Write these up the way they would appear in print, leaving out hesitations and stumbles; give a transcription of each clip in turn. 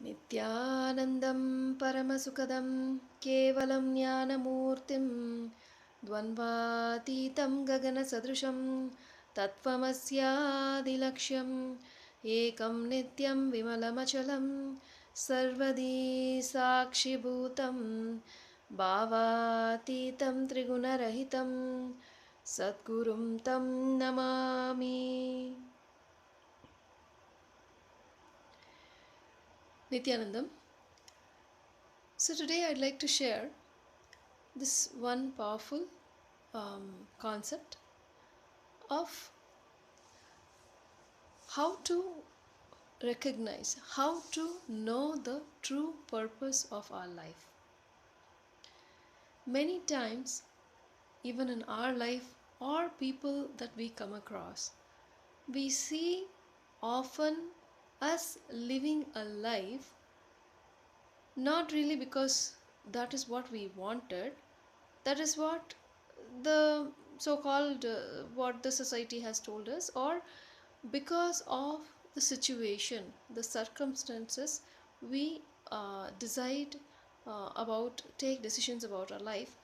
नित्यानन्दं परमसुखदं केवलं ज्ञानमूर्तिं द्वन्द्वातीतं गगनसदृशं तत्त्वमस्यादिलक्ष्यम् एकं नित्यं विमलमचलं सर्वदी साक्षिभूतं भावातीतं त्रिगुणरहितं सद्गुरुं तं Namami. Nityanandam. So today I'd like to share this one powerful concept of how to recognize, how to know the true purpose of our life. Many times, even in our life or people that we come across, we see often us living a life not really because that is what we wanted, that is what the so-called what the society has told us, or because of the situation, the circumstances, we decide about take decisions about our life.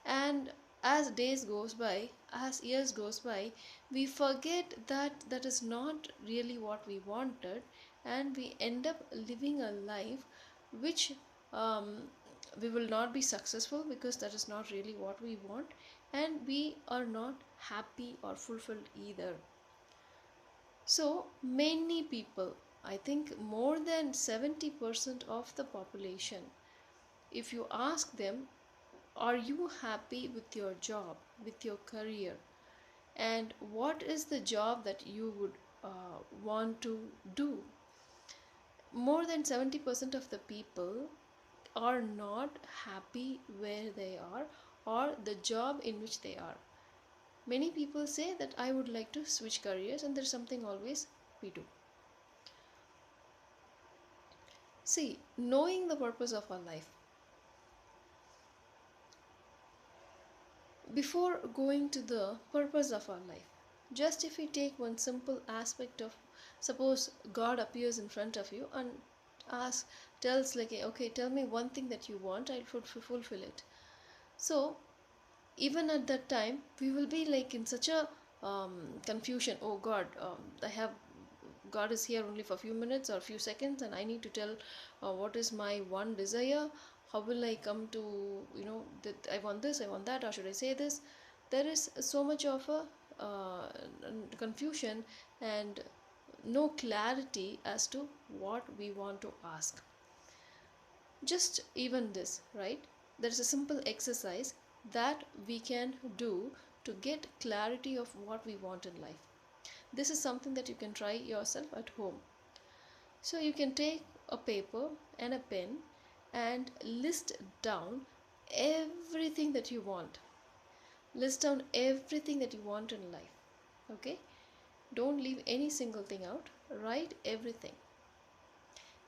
And as days goes by, as years goes by, we forget that that is not really what we wanted, and we end up living a life which um, we will not be successful because that is not really what we want, and we are not happy or fulfilled either. So many people, I think more than 70% of the population, if you ask them, are you happy with your job, with your career, and what is the job that you would want to do? More than 70% of the people are not happy where they are or the job in which they are. Many people say that I would like to switch careers, and there's something always we do. See, knowing the purpose of our life. Before going to the purpose of our life, just if we take one simple aspect of, suppose God appears in front of you and asks, tells like, okay, tell me one thing that you want, I'll fulfill it. So even at that time, we will be like in such a confusion. Oh God, I have God is here only for a few minutes or a few seconds, and I need to tell what is my one desire. How will I come to, that I want this, I want that, or should I say this? There is so much of a confusion and no clarity as to what we want to ask. Just even this, right? There is a simple exercise that we can do to get clarity of what we want in life. This is something that you can try yourself at home. So you can take a paper and a pen and list down everything that you want. List down everything that you want in life. Okay? Don't leave any single thing out. Write everything.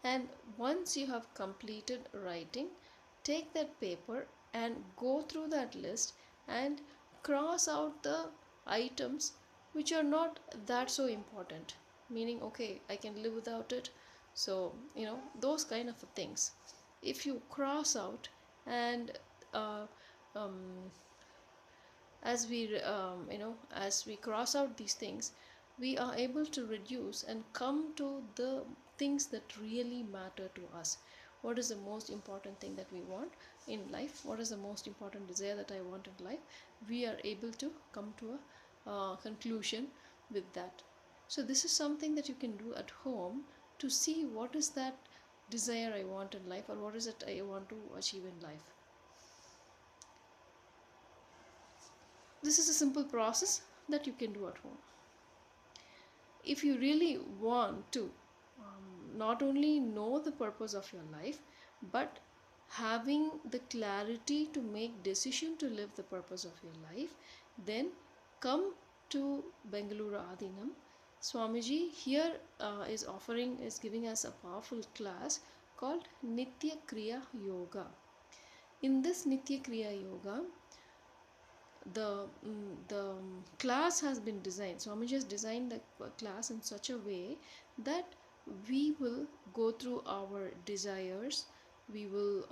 And once you have completed writing, take that paper and go through that list and cross out the items which are not that so important. Meaning, okay, I can live without it. So, those kind of things. If you cross out and uh, um, as we cross out these things, we are able to reduce and come to the things that really matter to us. What is the most important thing that we want in life? What is the most important desire that I want in life? We are able to come to a conclusion with that. So this is something that you can do at home to see what is that desire I want in life, or what is it I want to achieve in life. This is a simple process that you can do at home. If you really want to not only know the purpose of your life, but having the clarity to make decision to live the purpose of your life, then come to Bengaluru Adinam. Swamiji here is giving us a powerful class called Nitya Kriya Yoga. In this Nitya Kriya Yoga, the class has been designed. Swamiji has designed the class in such a way that we will go through our desires, we will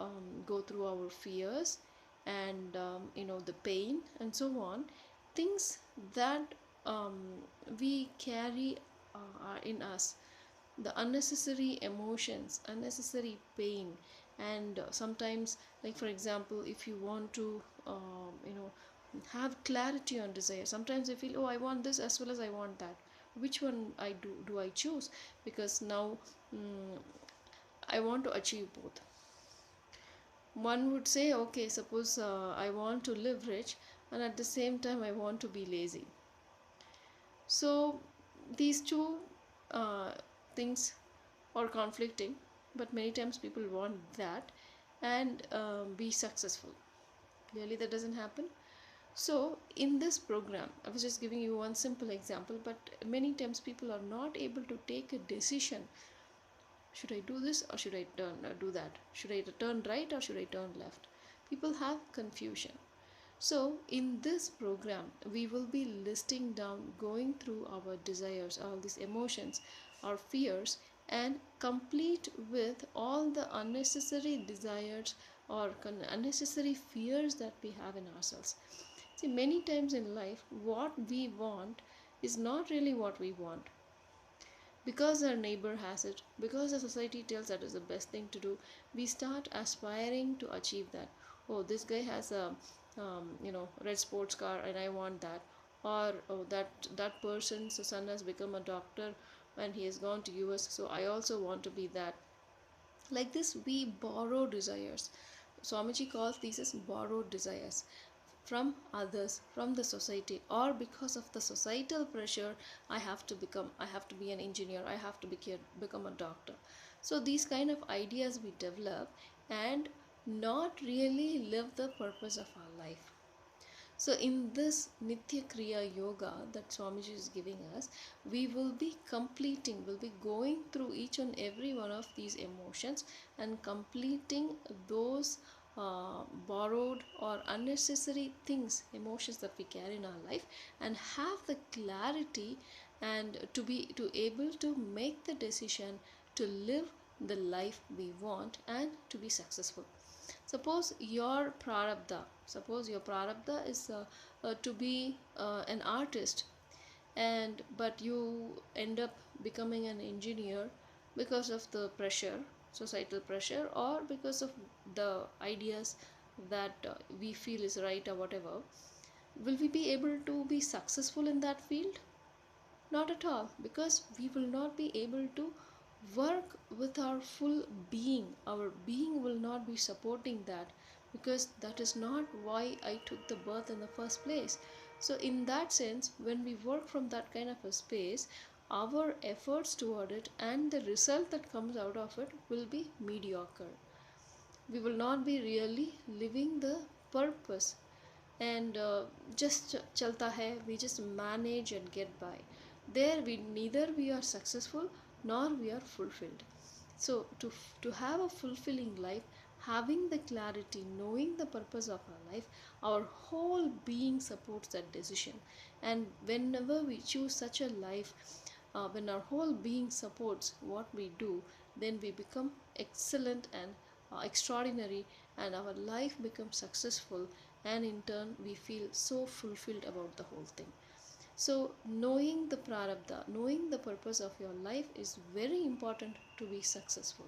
go through our fears, and the pain and so on, things that um, we carry in us, the unnecessary emotions, unnecessary pain. And sometimes, like for example, if you want to have clarity on desire, sometimes I feel, oh, I want this as well as I want that. Which one do I choose? Because now, mm, I want to achieve both. One would say, okay, suppose I want to live rich, and at the same time I want to be lazy. So these two things are conflicting, but many times people want that and be successful. Clearly that doesn't happen. So in this program, I was just giving you one simple example, but many times people are not able to take a decision. Should I do this or should I do that? Should I turn right or should I turn left? People have confusion. So, in this program, we will be listing down, going through our desires, all these emotions, our fears, and complete with all the unnecessary desires or unnecessary fears that we have in ourselves. See, many times in life, what we want is not really what we want. Because our neighbor has it, because the society tells that is the best thing to do, we start aspiring to achieve that. Oh, this guy has a red sports car and I want that. Or, oh, that person's son has become a doctor and he has gone to US, so I also want to be that. Like this, we borrow desires. Swamiji calls these as borrowed desires from others, from the society, or because of the societal pressure. I have to be an engineer, I have to become a doctor. So these kind of ideas we develop and not really live the purpose of our life. So, in this Nitya Kriya Yoga that Swamiji is giving us, we will be we'll be going through each and every one of these emotions and completing those borrowed or unnecessary things, emotions that we carry in our life, and have the clarity and to able to make the decision to live the life we want and to be successful. Suppose your prarabdha is to be an artist, and but you end up becoming an engineer because of the pressure, societal pressure, or because of the ideas that we feel is right or whatever. Will we be able to be successful in that field? Not at all, because we will not be able to work with our full being. Our being will not be supporting that, because that is not why I took the birth in the first place. So, in that sense, when we work from that kind of a space, our efforts toward it and the result that comes out of it will be mediocre. We will not be really living the purpose, and just chalta hai, we just manage and get by. There we neither we are successful nor we are fulfilled. So to have a fulfilling life, having the clarity, knowing the purpose of our life, our whole being supports that decision. And whenever we choose such a life, when our whole being supports what we do, then we become excellent and extraordinary, and our life becomes successful, and in turn we feel so fulfilled about the whole thing. So, knowing the prarabdha, knowing the purpose of your life is very important to be successful.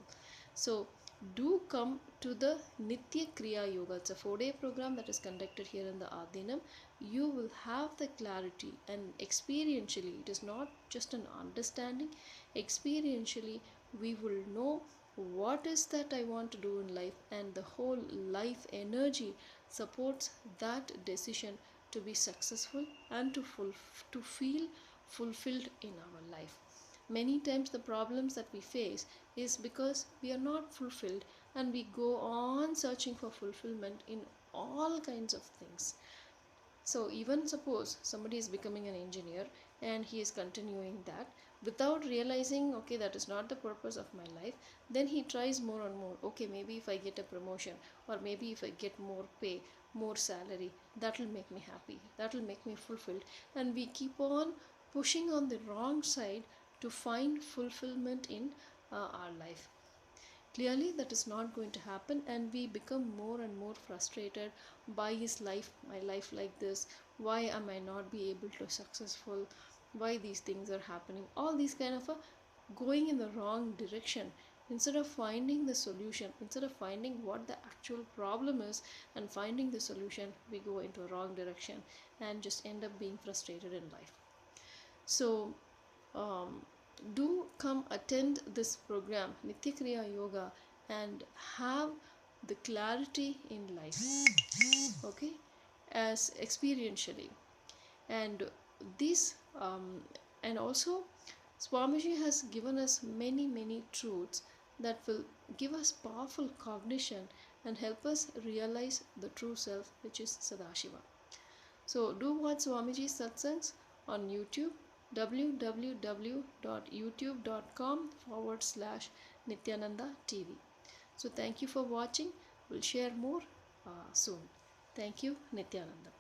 So, do come to the Nitya Kriya Yoga. It's a 4-day program that is conducted here in the Adinam. You will have the clarity, and experientially, it is not just an understanding, experientially, we will know what is that I want to do in life, and the whole life energy supports that decision to be successful and to feel fulfilled in our life. Many times the problems that we face is because we are not fulfilled, and we go on searching for fulfillment in all kinds of things. So, even suppose somebody is becoming an engineer and he is continuing that without realizing, okay, that is not the purpose of my life, then he tries more and more. Okay, maybe if I get a promotion, or maybe if I get more pay, more salary, that will make me happy, that will make me fulfilled. And we keep on pushing on the wrong side to find fulfillment in our life. Clearly, that is not going to happen, and we become more and more frustrated by his life, my life like this. Why am I not be able to successful? Why these things are happening? All these kind of going in the wrong direction. Instead of finding the solution, instead of finding what the actual problem is and finding the solution, we go into a wrong direction and just end up being frustrated in life. So um, do come attend this program Nitya Kriya Yoga and have the clarity in life, okay, as experientially. And this and also Swamiji has given us many truths that will give us powerful cognition and help us realize the true self, which is Sadashiva. So do watch Swamiji's satsangs on YouTube, www.youtube.com/Nityananda TV. So thank you for watching. We'll share more soon. Thank you, Nityananda.